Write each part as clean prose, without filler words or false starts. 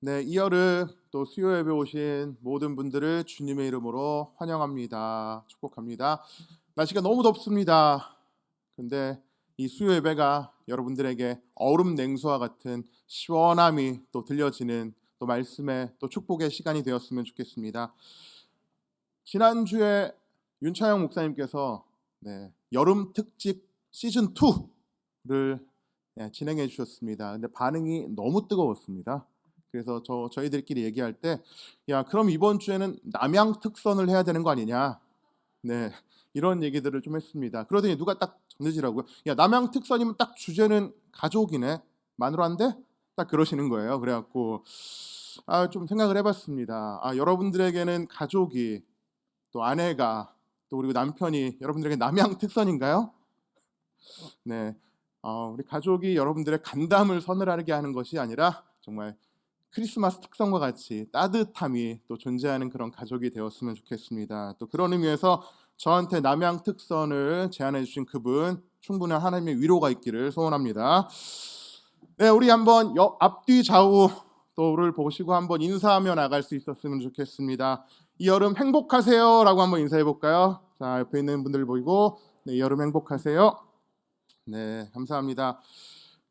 네, 이 여름 또 수요 예배 오신 모든 분들을 주님의 이름으로 환영합니다. 축복합니다. 날씨가 너무 덥습니다. 근데 이 수요 예배가 여러분들에게 얼음 냉수와 같은 시원함이 또 들려지는 또 말씀의 또 축복의 시간이 되었으면 좋겠습니다. 지난주에 윤차영 목사님께서 여름 특집 시즌 2를 진행해 주셨습니다. 근데 반응이 너무 뜨거웠습니다. 그래서 저희들끼리 얘기할 때, 야, 그럼 이번 주에는 남양 특선을 해야 되는 거 아니냐? 네, 이런 얘기들을 좀 했습니다. 그러더니 누가 딱 던지더라고요. 야, 남양 특선이면 딱 주제는 가족이네. 마누라인데? 딱 그러시는 거예요. 그래갖고 좀 생각을 해봤습니다. 여러분들에게는 가족이 또 아내가 또 그리고 남편이 여러분들에게 남양 특선인가요? 네, 우리 가족이 여러분들의 간담을 서늘하게 하는 것이 아니라 정말 크리스마스 특성과 같이 따뜻함이 또 존재하는 그런 가족이 되었으면 좋겠습니다. 또 그런 의미에서 저한테 남양 특선을 제안해 주신 그분 충분한 하나님의 위로가 있기를 소원합니다. 네, 우리 한번 앞뒤 좌우 또를 보시고 한번 인사하며 나갈 수 있었으면 좋겠습니다. 이 여름 행복하세요라고 한번 인사해 볼까요? 자, 옆에 있는 분들 보이고 네, 이 여름 행복하세요. 네, 감사합니다.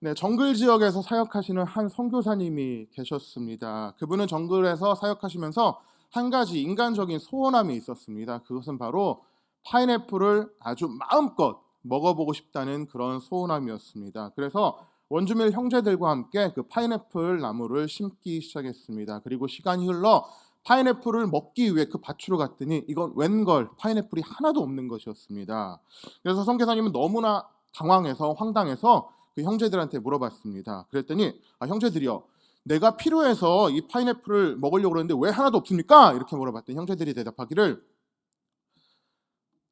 네, 정글 지역에서 사역하시는 한 선교사님이 계셨습니다. 그분은 정글에서 사역하시면서 한 가지 인간적인 소원함이 있었습니다. 그것은 바로 파인애플을 아주 마음껏 먹어보고 싶다는 그런 소원함이었습니다. 그래서 원주민 형제들과 함께 그 파인애플 나무를 심기 시작했습니다. 그리고 시간이 흘러 파인애플을 먹기 위해 그 밭으로 갔더니 이건 웬걸 파인애플이 하나도 없는 것이었습니다. 그래서 선교사님은 너무나 당황해서 황당해서 그 형제들한테 물어봤습니다. 그랬더니 형제들이요, 내가 필요해서 이 파인애플을 먹으려고 그러는데 왜 하나도 없습니까? 이렇게 물어봤더니 형제들이 대답하기를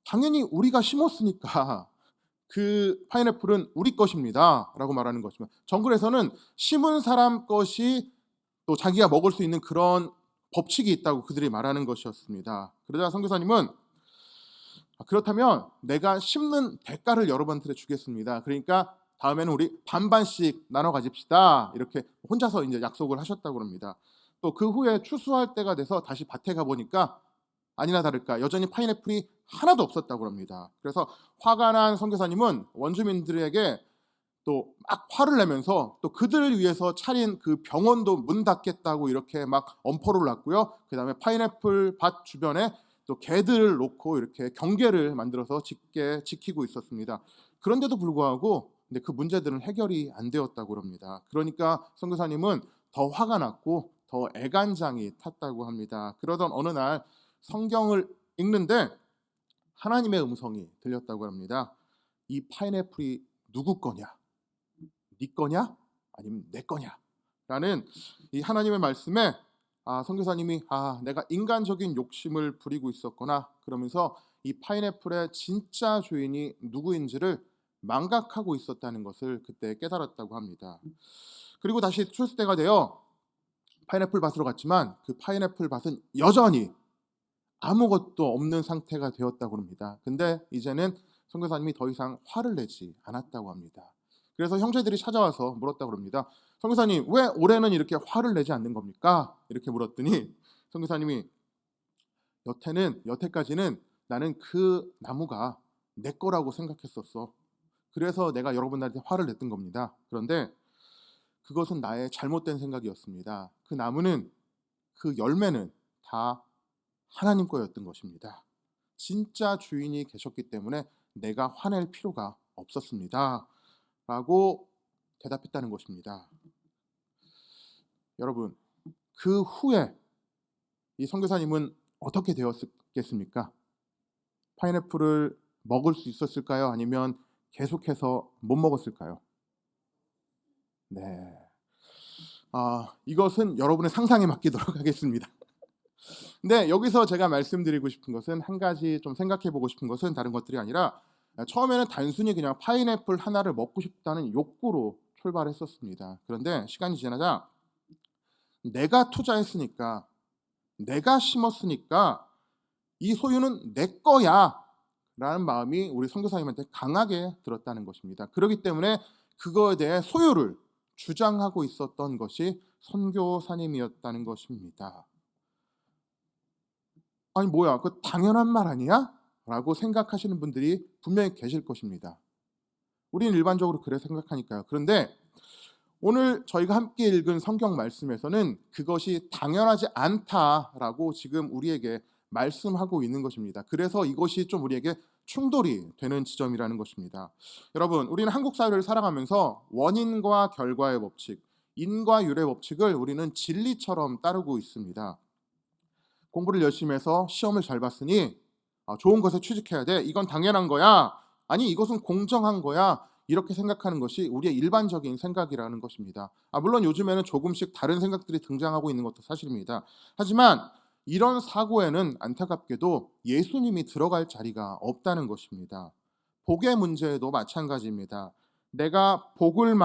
당연히 우리가 심었으니까 그 파인애플은 우리 것입니다 라고 말하는 것이면 정글에서는 심은 사람 것이 또 자기가 먹을 수 있는 그런 법칙이 있다고 그들이 말하는 것이었습니다. 그러자 선교사님은 그렇다면 내가 심는 대가를 여러분한테 주겠습니다. 그러니까 다음에는 우리 반반씩 나눠 가집시다. 이렇게 혼자서 이제 약속을 하셨다고 합니다. 또 그 후에 추수할 때가 돼서 다시 밭에 가 보니까 아니나 다를까 여전히 파인애플이 하나도 없었다고 합니다. 그래서 화가 난 선교사님은 원주민들에게 또 막 화를 내면서 또 그들을 위해서 차린 그 병원도 문 닫겠다고 이렇게 막 엄포를 놨고요. 그다음에 파인애플 밭 주변에 또 개들을 놓고 이렇게 경계를 만들어서 지키고 있었습니다. 그런데도 불구하고 근데 그 문제들은 해결이 안 되었다고 합니다. 그러니까 선교사님은 더 화가 났고 더 애간장이 탔다고 합니다. 그러던 어느 날 성경을 읽는데 하나님의 음성이 들렸다고 합니다. 이 파인애플이 누구 거냐? 네 거냐? 아니면 내 거냐? 라는 이 하나님의 말씀에 선교사님이 내가 인간적인 욕심을 부리고 있었거나 그러면서 이 파인애플의 진짜 주인이 누구인지를 망각하고 있었다는 것을 그때 깨달았다고 합니다. 그리고 다시 추수때가 되어 파인애플 밭으로 갔지만 그 파인애플 밭은 여전히 아무것도 없는 상태가 되었다고 합니다. 근데 이제는 선교사님이 더 이상 화를 내지 않았다고 합니다. 그래서 형제들이 찾아와서 물었다고 합니다. 선교사님, 왜 올해는 이렇게 화를 내지 않는 겁니까? 이렇게 물었더니 선교사님이 여태까지는 나는 그 나무가 내 거라고 생각했었어. 그래서 내가 여러분들한테 화를 냈던 겁니다. 그런데 그것은 나의 잘못된 생각이었습니다. 그 나무는 그 열매는 다 하나님 거였던 것입니다. 진짜 주인이 계셨기 때문에 내가 화낼 필요가 없었습니다. 라고 대답했다는 것입니다. 여러분, 그 후에 이 선교사님은 어떻게 되었겠습니까? 파인애플을 먹을 수 있었을까요? 아니면 계속해서 못 먹었을까요? 네. 이것은 여러분의 상상에 맡기도록 하겠습니다. 근데 여기서 제가 말씀드리고 싶은 것은 한 가지 좀 생각해 보고 싶은 것은 다른 것들이 아니라 처음에는 단순히 그냥 파인애플 하나를 먹고 싶다는 욕구로 출발했었습니다. 그런데 시간이 지나자 내가 투자했으니까 내가 심었으니까 이 소유는 내 거야 라는 마음이 우리 선교사님한테 강하게 들었다는 것입니다. 그렇기 때문에 그거에 대해 소유를 주장하고 있었던 것이 선교사님이었다는 것입니다. 아니 뭐야, 그 당연한 말 아니야? 라고 생각하시는 분들이 분명히 계실 것입니다. 우리는 일반적으로 그래 생각하니까요. 그런데 오늘 저희가 함께 읽은 성경 말씀에서는 그것이 당연하지 않다라고 지금 우리에게 말씀하고 있는 것입니다. 그래서 이것이 좀 우리에게 충돌이 되는 지점이라는 것입니다. 여러분, 우리는 한국 사회를 살아가면서 원인과 결과의 법칙, 인과 율의 법칙을 우리는 진리처럼 따르고 있습니다. 공부를 열심히 해서 시험을 잘 봤으니 좋은 것에 취직해야 돼. 이건 당연한 거야. 아니, 이것은 공정한 거야. 이렇게 생각하는 것이 우리의 일반적인 생각이라는 것입니다. 물론 요즘에는 조금씩 다른 생각들이 등장하고 있는 것도 사실입니다. 하지만 이런 사고에는 안타깝게도 예수님이 들어갈 자리가 없다는 것입니다. 복의 문제에도 마찬가지입니다. 내가 복을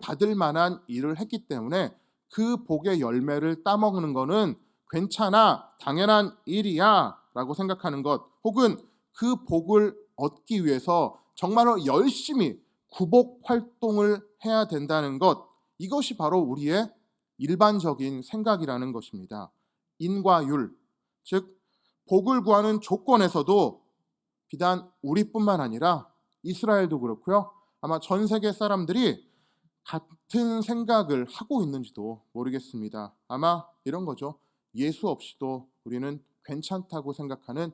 받을 만한 일을 했기 때문에 그 복의 열매를 따먹는 것은 괜찮아, 당연한 일이야 라고 생각하는 것, 혹은 그 복을 얻기 위해서 정말로 열심히 구복 활동을 해야 된다는 것, 이것이 바로 우리의 일반적인 생각이라는 것입니다. 인과 율, 즉 복을 구하는 조건에서도 비단 우리뿐만 아니라 이스라엘도 그렇고요, 아마 전 세계 사람들이 같은 생각을 하고 있는지도 모르겠습니다. 아마 이런 거죠. 예수 없이도 우리는 괜찮다고 생각하는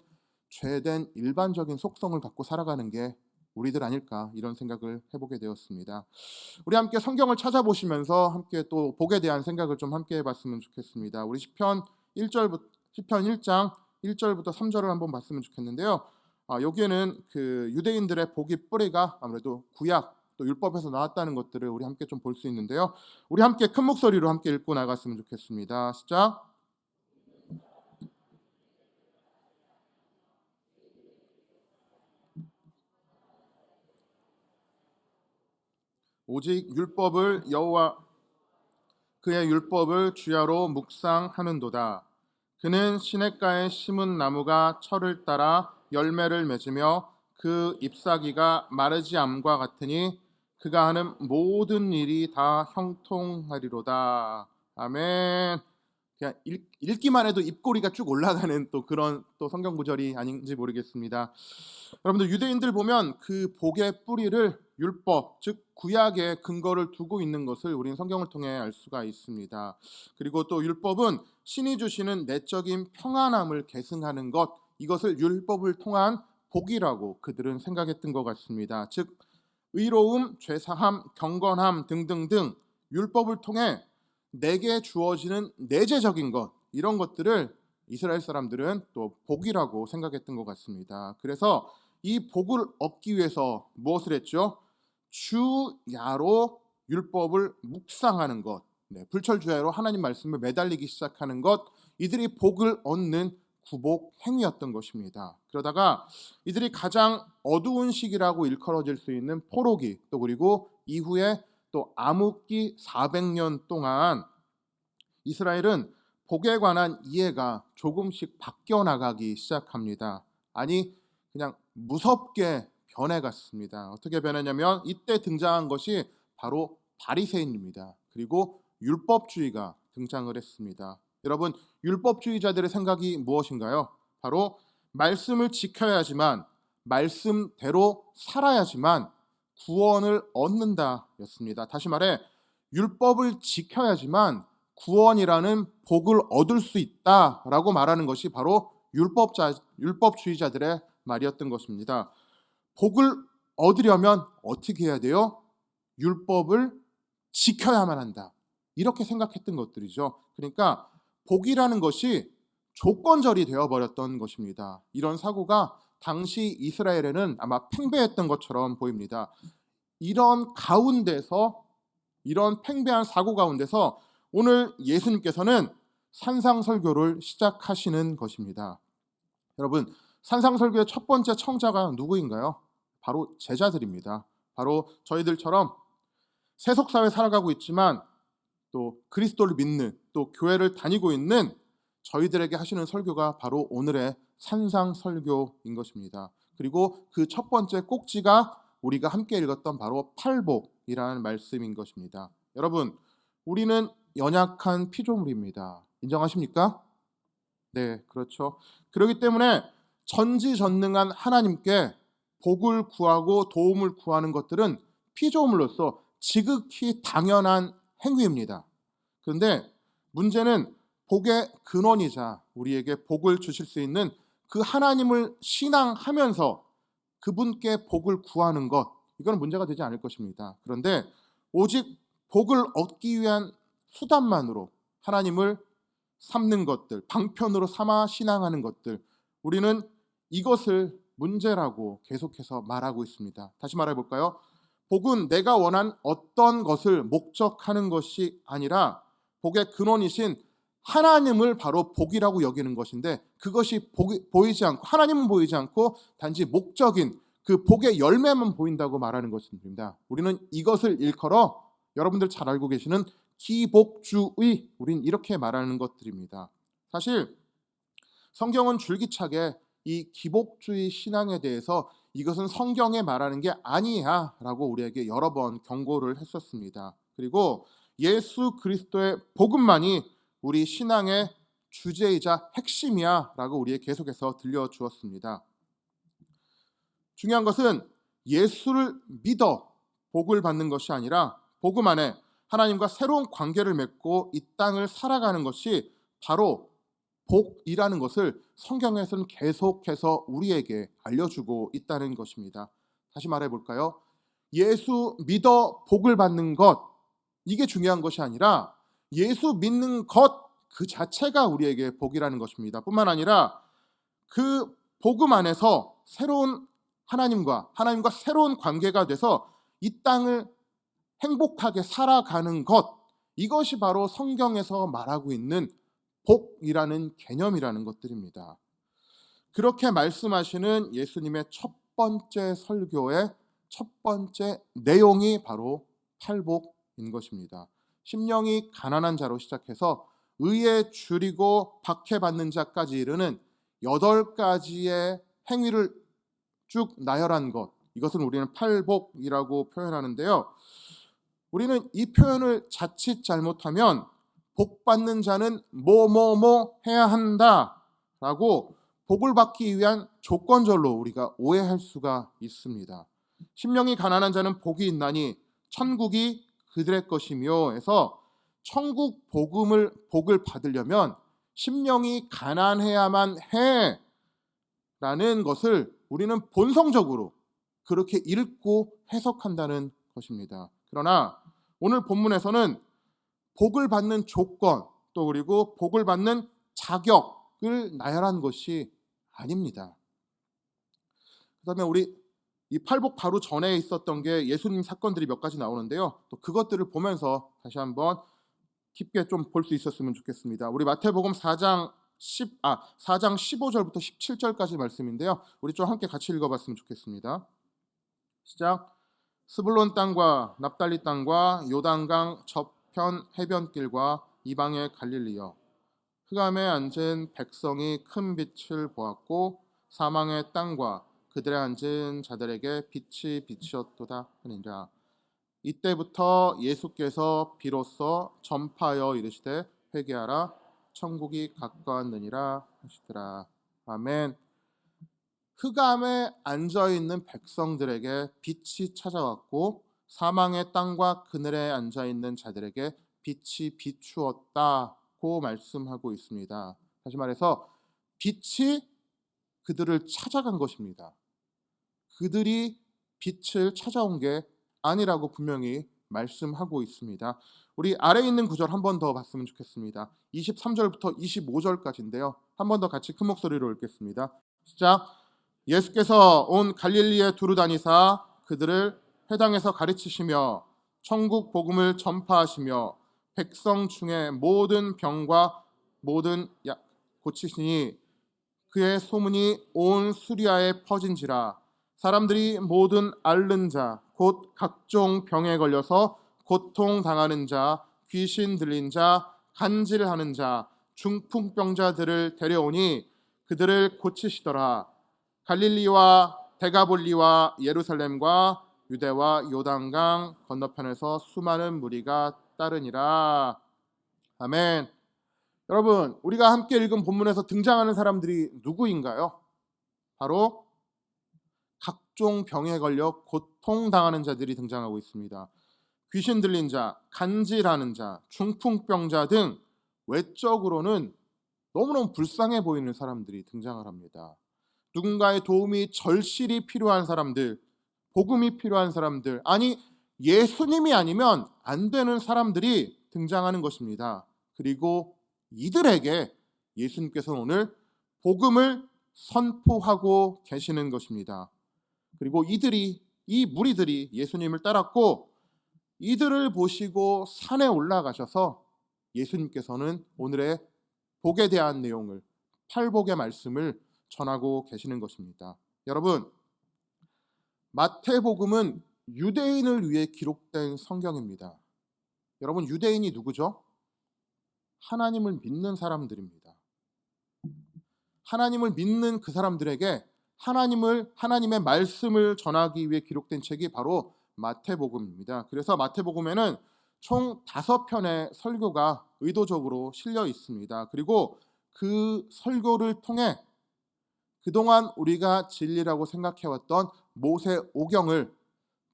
죄된 일반적인 속성을 갖고 살아가는 게 우리들 아닐까, 이런 생각을 해보게 되었습니다. 우리 함께 성경을 찾아보시면서 함께 또 복에 대한 생각을 좀 함께 해봤으면 좋겠습니다. 우리 시편 1장 1절부터 3절을 한번 봤으면 좋겠는데요. 여기에는 그 유대인들의 복의 뿌리가 아무래도 구약 또 율법에서 나왔다는 것들을 우리 함께 좀 볼 수 있는데요. 우리 함께 큰 목소리로 함께 읽고 나갔으면 좋겠습니다. 시작. 오직 율법을 여호와 그의 율법을 주야로 묵상하는도다. 그는 시냇가에 심은 나무가 철을 따라 열매를 맺으며 그 잎사귀가 마르지 않음과 같으니 그가 하는 모든 일이 다 형통하리로다. 아멘. 그냥 읽기만 해도 입꼬리가 쭉 올라가는 또 그런 또 성경 구절이 아닌지 모르겠습니다. 여러분들, 유대인들 보면 그 복의 뿌리를 율법, 즉 구약의 근거를 두고 있는 것을 우리는 성경을 통해 알 수가 있습니다. 그리고 또 율법은 신이 주시는 내적인 평안함을 계승하는 것, 이것을 율법을 통한 복이라고 그들은 생각했던 것 같습니다. 즉 의로움, 죄사함, 경건함 등등등 율법을 통해 내게 주어지는 내재적인 것, 이런 것들을 이스라엘 사람들은 또 복이라고 생각했던 것 같습니다. 그래서 이 복을 얻기 위해서 무엇을 했죠? 주야로 율법을 묵상하는 것, 불철주야로 하나님 말씀을 매달리기 시작하는 것, 이들이 복을 얻는 구복 행위였던 것입니다. 그러다가 이들이 가장 어두운 시기라고 일컬어질 수 있는 포로기, 또 그리고 이후에 또 암흑기 400년 동안 이스라엘은 복에 관한 이해가 조금씩 바뀌어 나가기 시작합니다. 아니, 그냥 무섭게 변해갔습니다. 어떻게 변했냐면 이때 등장한 것이 바로 바리새인입니다. 그리고 율법주의가 등장을 했습니다. 여러분, 율법주의자들의 생각이 무엇인가요? 바로 말씀을 지켜야지만, 말씀대로 살아야지만 구원을 얻는다였습니다. 다시 말해, 율법을 지켜야지만 구원이라는 복을 얻을 수 있다라고 말하는 것이 바로 율법주의자들의 말이었던 것입니다. 복을 얻으려면 어떻게 해야 돼요? 율법을 지켜야만 한다, 이렇게 생각했던 것들이죠. 그러니까 복이라는 것이 조건절이 되어버렸던 것입니다. 이런 사고가 당시 이스라엘에는 아마 팽배했던 것처럼 보입니다. 이런 팽배한 사고 가운데서 오늘 예수님께서는 산상설교를 시작하시는 것입니다. 여러분, 산상설교의 첫 번째 청자가 누구인가요? 바로 제자들입니다. 바로 저희들처럼 세속사회 살아가고 있지만 또 그리스도를 믿는, 또 교회를 다니고 있는 저희들에게 하시는 설교가 바로 오늘의 산상설교인 것입니다. 그리고 그 첫 번째 꼭지가 우리가 함께 읽었던 바로 팔복이라는 말씀인 것입니다. 여러분, 우리는 연약한 피조물입니다. 인정하십니까? 네, 그렇죠. 그렇기 때문에 전지전능한 하나님께 복을 구하고 도움을 구하는 것들은 피조물로서 지극히 당연한 행위입니다. 그런데 문제는 복의 근원이자 우리에게 복을 주실 수 있는 그 하나님을 신앙하면서 그분께 복을 구하는 것, 이건 문제가 되지 않을 것입니다. 그런데 오직 복을 얻기 위한 수단만으로 하나님을 삼는 것들, 방편으로 삼아 신앙하는 것들, 우리는 이것을 문제라고 계속해서 말하고 있습니다. 다시 말해 볼까요? 복은 내가 원한 어떤 것을 목적하는 것이 아니라 복의 근원이신 하나님을 바로 복이라고 여기는 것인데, 그것이 보이지 않고, 하나님은 보이지 않고 단지 목적인 그 복의 열매만 보인다고 말하는 것입니다. 우리는 이것을 일컬어 여러분들 잘 알고 계시는 기복주의, 우린 이렇게 말하는 것들입니다. 사실 성경은 줄기차게 이 기복주의 신앙에 대해서 이것은 성경에 말하는 게 아니야 라고 우리에게 여러 번 경고를 했었습니다. 그리고 예수 그리스도의 복음만이 우리 신앙의 주제이자 핵심이야 라고 우리에게 계속해서 들려주었습니다. 중요한 것은 예수를 믿어 복을 받는 것이 아니라 복음 안에 하나님과 새로운 관계를 맺고 이 땅을 살아가는 것이 바로 복이라는 것을 성경에서는 계속해서 우리에게 알려주고 있다는 것입니다. 다시 말해볼까요? 예수 믿어 복을 받는 것, 이게 중요한 것이 아니라 예수 믿는 것 그 자체가 우리에게 복이라는 것입니다. 뿐만 아니라 그 복음 안에서 새로운 하나님과 새로운 관계가 돼서 이 땅을 행복하게 살아가는 것, 이것이 바로 성경에서 말하고 있는 복이라는 개념이라는 것들입니다. 그렇게 말씀하시는 예수님의 첫 번째 설교의 첫 번째 내용이 바로 팔복인 것입니다. 심령이 가난한 자로 시작해서 의에 줄이고 박해받는 자까지 이르는 8가지의 행위를 쭉 나열한 것, 이것은 우리는 팔복이라고 표현하는데요. 우리는 이 표현을 자칫 잘못하면 복 받는 자는 뭐뭐뭐 해야 한다라고 복을 받기 위한 조건절로 우리가 오해할 수가 있습니다. 심령이 가난한 자는 복이 있나니 천국이 그들의 것이며 해서 천국 복을 받으려면 심령이 가난해야만 해 라는 것을 우리는 본성적으로 그렇게 읽고 해석한다는 것입니다. 그러나 오늘 본문에서는 복을 받는 조건, 또 그리고 복을 받는 자격을 나열한 것이 아닙니다. 그다음에 우리 이 팔복 바로 전에 있었던 게 예수님 사건들이 몇 가지 나오는데요. 또 그것들을 보면서 다시 한번 깊게 좀 볼 수 있었으면 좋겠습니다. 우리 마태복음 4장 15절부터 17절까지 말씀인데요. 우리 좀 함께 같이 읽어봤으면 좋겠습니다. 시작. 스불론 땅과 납달리 땅과 요단강 저편 해변길과 이방의 갈릴리여, 흑암에 앉은 백성이 큰 빛을 보았고 사망의 땅과 그들의 앉은 자들에게 빛이 비치었도다 하니라. 이때부터 예수께서 비로소 전파하여 이르시되 회개하라, 천국이 가까웠느니라 하시더라. 아멘. 흑암에 앉아있는 백성들에게 빛이 찾아왔고 사망의 땅과 그늘에 앉아있는 자들에게 빛이 비추었다고 말씀하고 있습니다. 다시 말해서 빛이 그들을 찾아간 것입니다. 그들이 빛을 찾아온 게 아니라고 분명히 말씀하고 있습니다. 우리 아래에 있는 구절 한 번 더 봤으면 좋겠습니다. 23절부터 25절까지인데요. 한 번 더 같이 큰 목소리로 읽겠습니다. 시작. 예수께서 온 갈릴리에 두루 다니사 그들을 회당에서 가르치시며 천국 복음을 전파하시며 백성 중에 모든 병과 모든 약 고치시니 그의 소문이 온 수리아에 퍼진지라. 사람들이 모든 앓는 자 곧 각종 병에 걸려서 고통당하는 자, 귀신 들린 자, 간질하는 자, 중풍병자들을 데려오니 그들을 고치시더라. 갈릴리와 데가볼리와 예루살렘과 유대와 요단강 건너편에서 수많은 무리가 따르니라. 아멘. 여러분, 우리가 함께 읽은 본문에서 등장하는 사람들이 누구인가요? 바로 각종 병에 걸려 고통당하는 자들이 등장하고 있습니다. 귀신 들린 자, 간질하는 자, 중풍병자 등 외적으로는 너무너무 불쌍해 보이는 사람들이 등장을 합니다. 누군가의 도움이 절실히 필요한 사람들, 복음이 필요한 사람들, 아니 예수님이 아니면 안 되는 사람들이 등장하는 것입니다. 그리고 이들에게 예수님께서는 오늘 복음을 선포하고 계시는 것입니다. 그리고 이 무리들이 예수님을 따랐고 이들을 보시고 산에 올라가셔서 예수님께서는 오늘의 복에 대한 내용을, 팔복의 말씀을 전하고 계시는 것입니다. 여러분, 마태복음은 유대인을 위해 기록된 성경입니다. 여러분, 유대인이 누구죠? 하나님을 믿는 사람들입니다. 하나님을 믿는 그 사람들에게 하나님의 말씀을 전하기 위해 기록된 책이 바로 마태복음입니다. 그래서 마태복음에는 총 5편의 설교가 의도적으로 실려 있습니다. 그리고 그 설교를 통해 그동안 우리가 진리라고 생각해왔던 모세오경을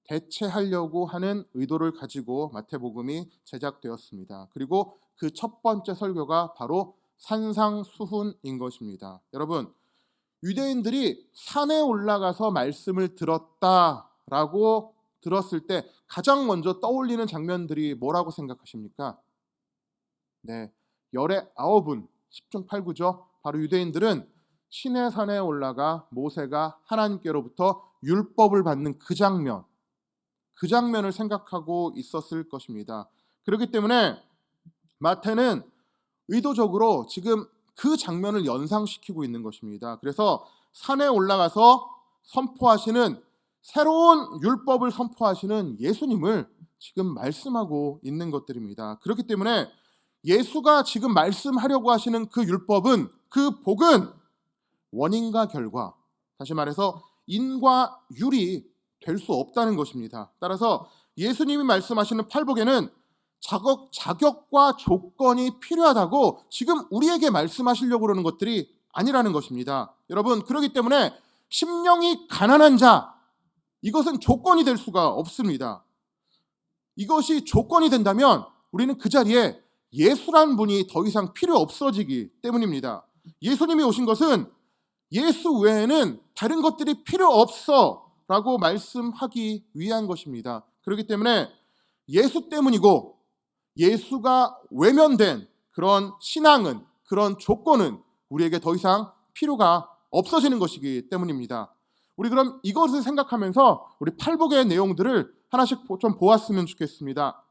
대체하려고 하는 의도를 가지고 마태복음이 제작되었습니다. 그리고 그 첫 번째 설교가 바로 산상수훈인 것입니다. 여러분, 유대인들이 산에 올라가서 말씀을 들었다라고 들었을 때 가장 먼저 떠올리는 장면들이 뭐라고 생각하십니까? 네, 열의 9은 10중 8구죠. 바로 유대인들은 시내산에 올라가 모세가 하나님께로부터 율법을 받는 그 장면을 생각하고 있었을 것입니다. 그렇기 때문에 마태는 의도적으로 지금 그 장면을 연상시키고 있는 것입니다. 그래서 산에 올라가서 선포하시는, 새로운 율법을 선포하시는 예수님을 지금 말씀하고 있는 것들입니다. 그렇기 때문에 예수가 지금 말씀하려고 하시는 그 율법은, 그 복은 원인과 결과, 다시 말해서 인과 율이 될 수 없다는 것입니다. 따라서 예수님이 말씀하시는 팔복에는 자격과 조건이 필요하다고 지금 우리에게 말씀하시려고 그러는 것들이 아니라는 것입니다. 여러분, 그렇기 때문에 심령이 가난한 자, 이것은 조건이 될 수가 없습니다. 이것이 조건이 된다면 우리는 그 자리에 예수란 분이 더 이상 필요 없어지기 때문입니다. 예수님이 오신 것은 예수 외에는 다른 것들이 필요 없어 라고 말씀하기 위한 것입니다. 그렇기 때문에 예수 때문이고, 예수가 외면된 그런 신앙은, 그런 조건은 우리에게 더 이상 필요가 없어지는 것이기 때문입니다. 우리 그럼 이것을 생각하면서 우리 팔복의 내용들을 하나씩 좀 보았으면 좋겠습니다.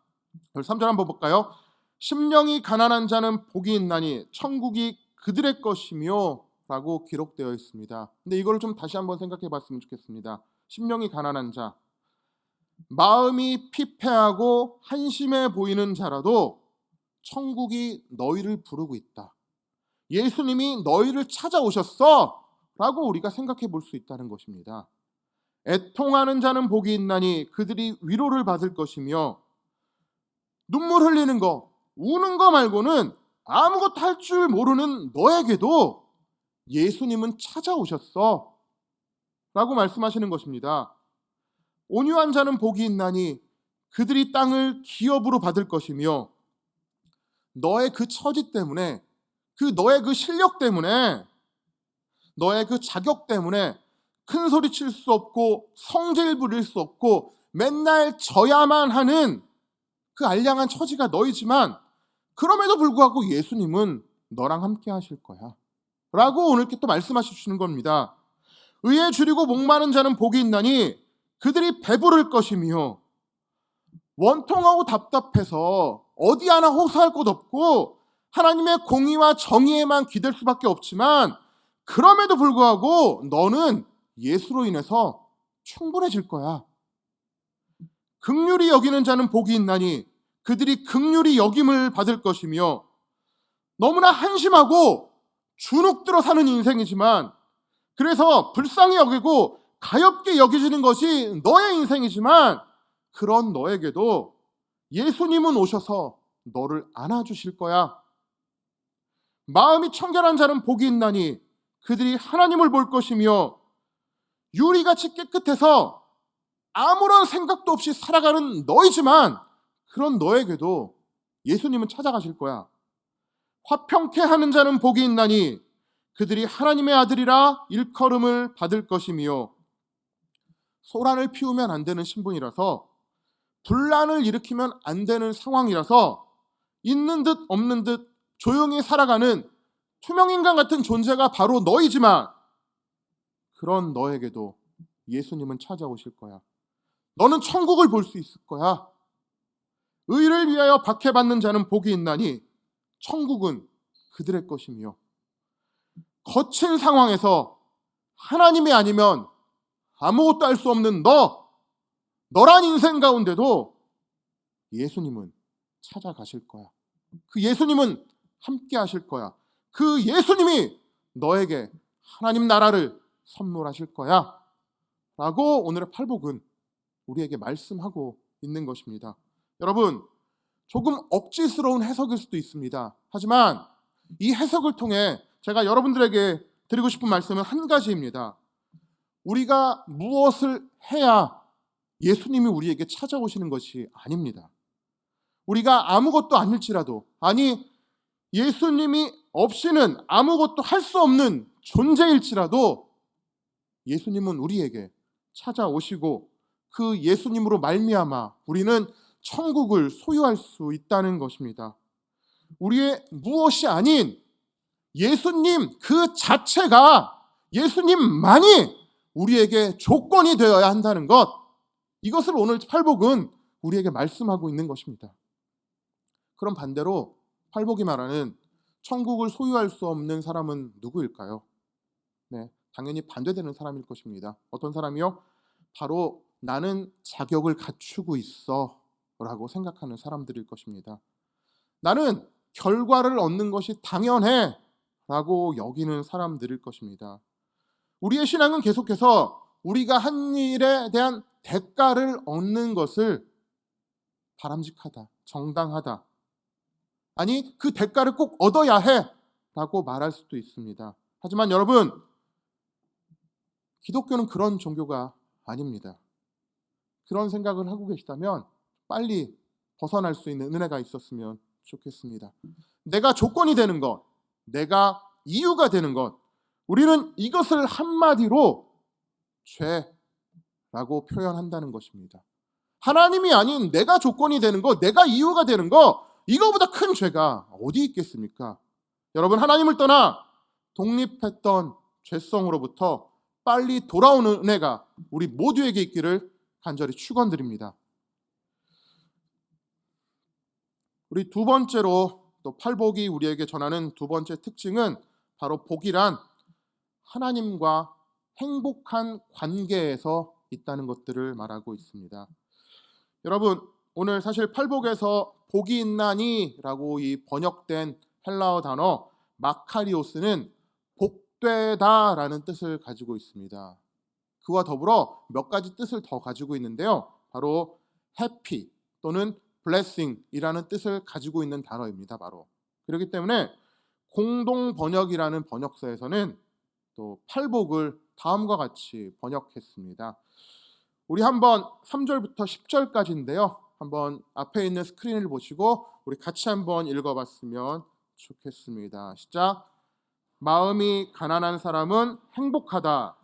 3절 한번 볼까요? 심령이 가난한 자는 복이 있나니 천국이 그들의 것이며 라고 기록되어 있습니다. 근데 이걸 좀 다시 한번 생각해 봤으면 좋겠습니다. 심령이 가난한 자, 마음이 피폐하고 한심해 보이는 자라도 천국이 너희를 부르고 있다. 예수님이 너희를 찾아오셨어 라고 우리가 생각해 볼 수 있다는 것입니다. 애통하는 자는 복이 있나니 그들이 위로를 받을 것이며, 눈물 흘리는 거, 우는 거 말고는 아무것도 할 줄 모르는 너에게도 예수님은 찾아오셨어 라고 말씀하시는 것입니다. 온유한 자는 복이 있나니 그들이 땅을 기업으로 받을 것이며, 너의 그 처지 때문에, 너의 그 실력 때문에, 너의 그 자격 때문에 큰 소리 칠 수 없고 성질 부릴 수 없고 맨날 져야만 하는 그 알량한 처지가 너이지만, 그럼에도 불구하고 예수님은 너랑 함께 하실 거야 라고 오늘 또 말씀하시는 겁니다. 의에 줄이고 목마른 자는 복이 있나니 그들이 배부를 것이며, 원통하고 답답해서 어디 하나 호소할 곳 없고 하나님의 공의와 정의에만 기댈 수밖에 없지만, 그럼에도 불구하고 너는 예수로 인해서 충분해질 거야. 긍휼히 여기는 자는 복이 있나니 그들이 긍휼히 여김을 받을 것이며, 너무나 한심하고 주눅들어 사는 인생이지만, 그래서 불쌍히 여기고 가엾게 여겨지는 것이 너의 인생이지만, 그런 너에게도 예수님은 오셔서 너를 안아주실 거야. 마음이 청결한 자는 복이 있나니 그들이 하나님을 볼 것이며, 유리같이 깨끗해서 아무런 생각도 없이 살아가는 너이지만 그런 너에게도 예수님은 찾아가실 거야. 화평케 하는 자는 복이 있나니 그들이 하나님의 아들이라 일컬음을 받을 것이며, 소란을 피우면 안 되는 신분이라서, 분란을 일으키면 안 되는 상황이라서 있는 듯 없는 듯 조용히 살아가는 투명인간 같은 존재가 바로 너이지만 그런 너에게도 예수님은 찾아오실 거야. 너는 천국을 볼 수 있을 거야. 의를 위하여 박해받는 자는 복이 있나니 천국은 그들의 것이며, 거친 상황에서 하나님이 아니면 아무것도 할 수 없는 너란 인생 가운데도 예수님은 찾아가실 거야. 그 예수님은 함께 하실 거야. 그 예수님이 너에게 하나님 나라를 선물하실 거야 라고 오늘의 팔복은 우리에게 말씀하고 있는 것입니다. 여러분, 조금 억지스러운 해석일 수도 있습니다. 하지만 이 해석을 통해 제가 여러분들에게 드리고 싶은 말씀은 한 가지입니다. 우리가 무엇을 해야 예수님이 우리에게 찾아오시는 것이 아닙니다. 우리가 아무것도 아닐지라도, 아니 예수님이 없이는 아무것도 할 수 없는 존재일지라도 예수님은 우리에게 찾아오시고 그 예수님으로 말미암아 우리는 천국을 소유할 수 있다는 것입니다. 우리의 무엇이 아닌 예수님 그 자체가, 예수님만이 우리에게 조건이 되어야 한다는 것, 이것을 오늘 팔복은 우리에게 말씀하고 있는 것입니다. 그럼 반대로 팔복이 말하는 천국을 소유할 수 없는 사람은 누구일까요? 네, 당연히 반대되는 사람일 것입니다. 어떤 사람이요? 바로 나는 자격을 갖추고 있어 라고 생각하는 사람들일 것입니다. 나는 결과를 얻는 것이 당연해 라고 여기는 사람들일 것입니다. 우리의 신앙은 계속해서 우리가 한 일에 대한 대가를 얻는 것을 바람직하다, 정당하다, 아니 그 대가를 꼭 얻어야 해 라고 말할 수도 있습니다. 하지만 여러분, 기독교는 그런 종교가 아닙니다. 그런 생각을 하고 계시다면 빨리 벗어날 수 있는 은혜가 있었으면 좋겠습니다. 내가 조건이 되는 것, 내가 이유가 되는 것, 우리는 이것을 한마디로 죄라고 표현한다는 것입니다. 하나님이 아닌 내가 조건이 되는 것, 내가 이유가 되는 것, 이거보다 큰 죄가 어디 있겠습니까? 여러분, 하나님을 떠나 독립했던 죄성으로부터 빨리 돌아오는 은혜가 우리 모두에게 있기를 간절히 축원드립니다. 우리 두 번째로 또 팔복이 우리에게 전하는 두 번째 특징은 바로 복이란 하나님과 행복한 관계에서 있다는 것들을 말하고 있습니다. 여러분, 오늘 사실 팔복에서 복이 있나니 라고 이 번역된 헬라어 단어 마카리오스는 복되다 라는 뜻을 가지고 있습니다. 그와 더불어 몇 가지 뜻을 더 가지고 있는데요, 바로 해피 또는 blessing이라는 뜻을 가지고 있는 단어입니다. 바로 그렇기 때문에 공동 번역이라는 번역서에서는 또 팔복을 다음과 같이 번역했습니다. 우리 한번 3절부터 10절까지인데요, 한번 앞에 있는 스크린을 보시고 우리 같이 한번 읽어봤으면 좋겠습니다. 시작. 마음이 가난한 사람은 행복하다.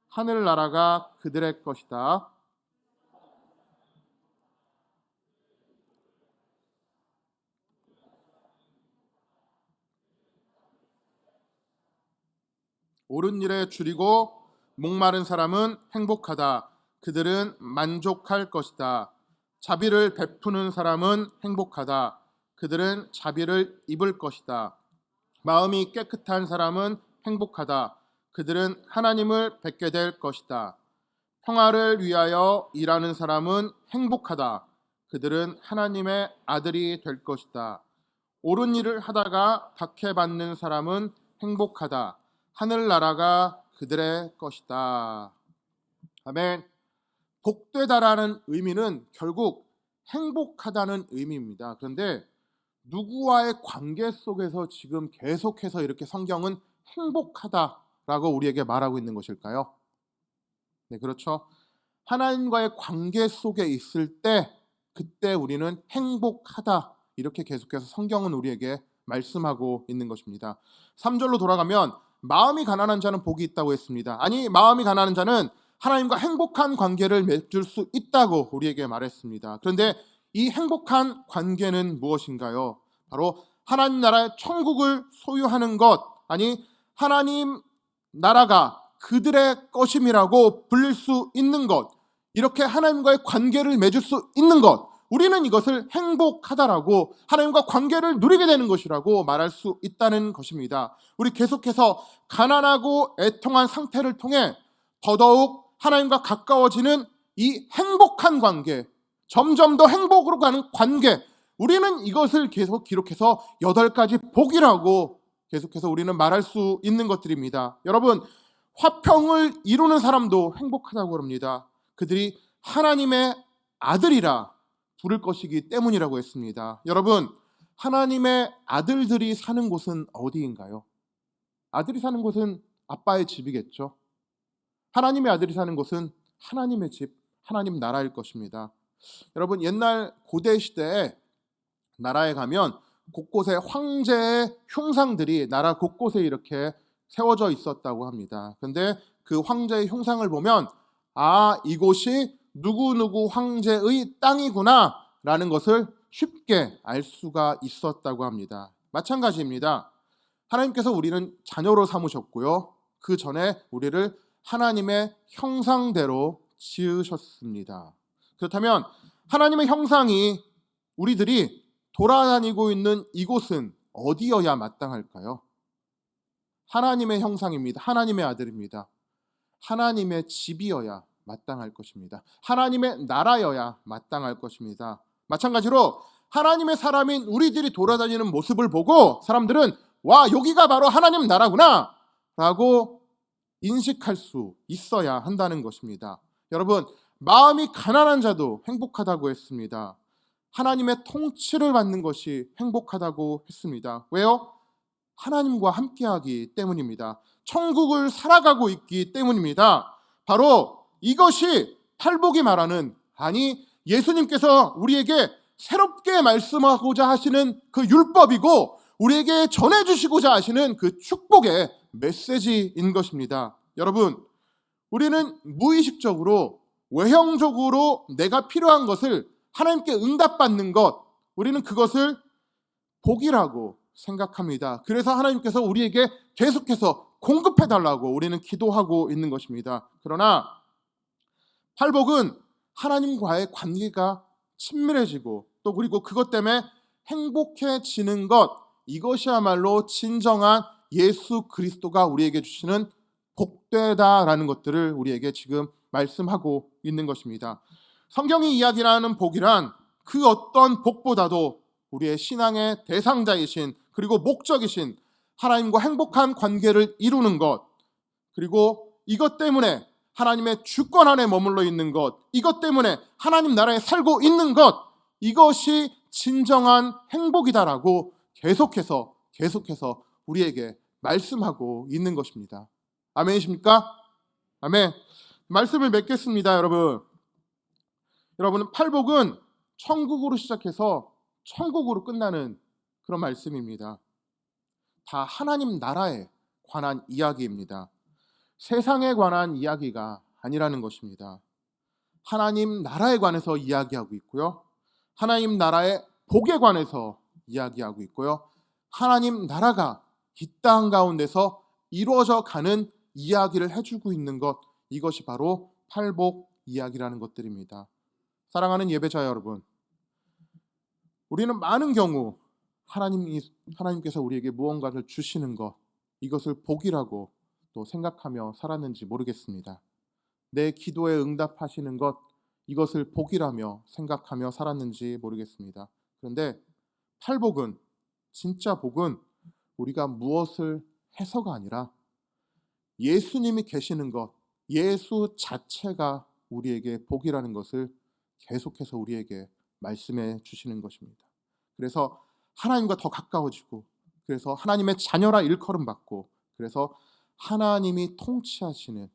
하늘나라가 그들의 것이다. 옳은 일에 줄이고 목마른 사람은 행복하다. 그들은 만족할 것이다. 자비를 베푸는 사람은 행복하다. 그들은 자비를 입을 것이다. 마음이 깨끗한 사람은 행복하다. 그들은 하나님을 뵙게 될 것이다. 평화를 위하여 일하는 사람은 행복하다. 그들은 하나님의 아들이 될 것이다. 옳은 일을 하다가 박해받는 사람은 행복하다. 하늘나라가 그들의 것이다. 아멘. 복되다라는 의미는 결국 행복하다는 의미입니다. 그런데 누구와의 관계 속에서 지금 계속해서 이렇게 성경은 행복하다라고 우리에게 말하고 있는 것일까요? 네, 그렇죠. 하나님과의 관계 속에 있을 때 그때 우리는 행복하다 이렇게 계속해서 성경은 우리에게 말씀하고 있는 것입니다. 3절로 돌아가면 마음이 가난한 자는 복이 있다고 했습니다. 아니, 마음이 가난한 자는 하나님과 행복한 관계를 맺을 수 있다고 우리에게 말했습니다. 그런데 이 행복한 관계는 무엇인가요? 바로 하나님 나라의 천국을 소유하는 것, 아니 하나님 나라가 그들의 것임이라고 불릴 수 있는 것, 이렇게 하나님과의 관계를 맺을 수 있는 것, 우리는 이것을 행복하다라고, 하나님과 관계를 누리게 되는 것이라고 말할 수 있다는 것입니다. 우리 계속해서 가난하고 애통한 상태를 통해 더더욱 하나님과 가까워지는 이 행복한 관계, 점점 더 행복으로 가는 관계, 우리는 이것을 계속 기록해서 8가지 복이라고 계속해서 우리는 말할 수 있는 것들입니다. 여러분, 화평을 이루는 사람도 행복하다고 합니다. 그들이 하나님의 아들이라 부를 것이기 때문이라고 했습니다. 여러분, 하나님의 아들들이 사는 곳은 어디인가요? 아들이 사는 곳은 아빠의 집이겠죠. 하나님의 아들이 사는 곳은 하나님의 집, 하나님 나라일 것입니다. 여러분, 옛날 고대 시대에 나라에 가면 곳곳에 황제의 흉상들이 나라 곳곳에 이렇게 세워져 있었다고 합니다. 그런데 그 황제의 흉상을 보면 이곳이 누구누구 황제의 땅이구나 라는 것을 쉽게 알 수가 있었다고 합니다. 마찬가지입니다. 하나님께서 우리는 자녀로 삼으셨고요. 그 전에 우리를 하나님의 형상대로 지으셨습니다. 그렇다면 하나님의 형상이 우리들이 돌아다니고 있는 이곳은 어디여야 마땅할까요? 하나님의 형상입니다. 하나님의 아들입니다. 하나님의 집이어야 마땅할 것입니다. 하나님의 나라여야 마땅할 것입니다. 마찬가지로 하나님의 사람인 우리들이 돌아다니는 모습을 보고 사람들은 여기가 바로 하나님 나라구나 라고 인식할 수 있어야 한다는 것입니다. 여러분, 마음이 가난한 자도 행복하다고 했습니다. 하나님의 통치를 받는 것이 행복하다고 했습니다. 왜요? 하나님과 함께하기 때문입니다. 천국을 살아가고 있기 때문입니다. 바로 이것이 팔복이 말하는, 예수님께서 우리에게 새롭게 말씀하고자 하시는 그 율법이고 우리에게 전해주시고자 하시는 그 축복의 메시지인 것입니다. 여러분, 우리는 무의식적으로 외형적으로 내가 필요한 것을 하나님께 응답받는 것, 우리는 그것을 복이라고 생각합니다. 그래서 하나님께서 우리에게 계속해서 공급해달라고 우리는 기도하고 있는 것입니다. 그러나 팔복은 하나님과의 관계가 친밀해지고 또 그리고 그것 때문에 행복해지는 것, 이것이야말로 진정한 예수 그리스도가 우리에게 주시는 복되다라는 것들을 우리에게 지금 말씀하고 있는 것입니다. 성경이 이야기하는 복이란 그 어떤 복보다도 우리의 신앙의 대상자이신 그리고 목적이신 하나님과 행복한 관계를 이루는 것, 그리고 이것 때문에 하나님의 주권 안에 머물러 있는 것, 이것 때문에 하나님 나라에 살고 있는 것, 이것이 진정한 행복이다라고 계속해서 우리에게 말씀하고 있는 것입니다. 아멘이십니까? 아멘. 말씀을 맺겠습니다, 여러분. 여러분, 팔복은 천국으로 시작해서 천국으로 끝나는 그런 말씀입니다. 다 하나님 나라에 관한 이야기입니다. 세상에 관한 이야기가 아니라는 것입니다. 하나님 나라에 관해서 이야기하고 있고요. 하나님 나라의 복에 관해서 이야기하고 있고요. 하나님 나라가 이 땅 가운데서 이루어져 가는 이야기를 해주고 있는 것, 이것이 바로 팔복 이야기라는 것들입니다. 사랑하는 예배자 여러분, 우리는 많은 경우 하나님께서 우리에게 무언가를 주시는 것, 이것을 복이라고 또 생각하며 살았는지 모르겠습니다. 내 기도에 응답하시는 것, 이것을 복이라며 생각하며 살았는지 모르겠습니다. 그런데 팔복은, 진짜 복은 우리가 무엇을 해서가 아니라 예수님이 계시는 것, 예수 자체가 우리에게 복이라는 것을 계속해서 우리에게 말씀해 주시는 것입니다. 그래서 하나님과 더 가까워지고, 그래서 하나님의 자녀라 일컬음 받고, 그래서 하나님이 통치하시는,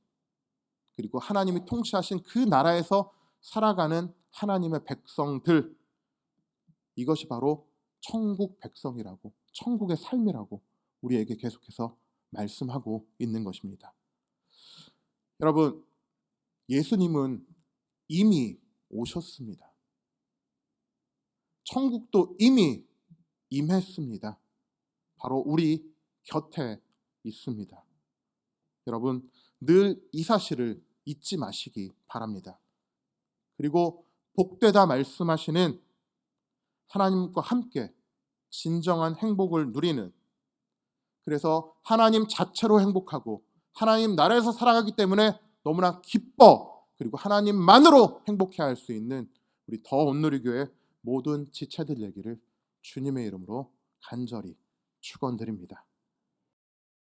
그리고 하나님이 통치하신 그 나라에서 살아가는 하나님의 백성들, 이것이 바로 천국 백성이라고, 천국의 삶이라고 우리에게 계속해서 말씀하고 있는 것입니다. 여러분, 예수님은 이미 오셨습니다. 천국도 이미 임했습니다. 바로 우리 곁에 있습니다. 여러분, 늘 이 사실을 잊지 마시기 바랍니다. 그리고 복되다 말씀하시는 하나님과 함께 진정한 행복을 누리는, 그래서 하나님 자체로 행복하고 하나님 나라에서 살아가기 때문에 너무나 기뻐, 그리고 하나님만으로 행복해야 할 수 있는 우리 더 온누리교회 모든 지체들 얘기를 주님의 이름으로 간절히 축원드립니다.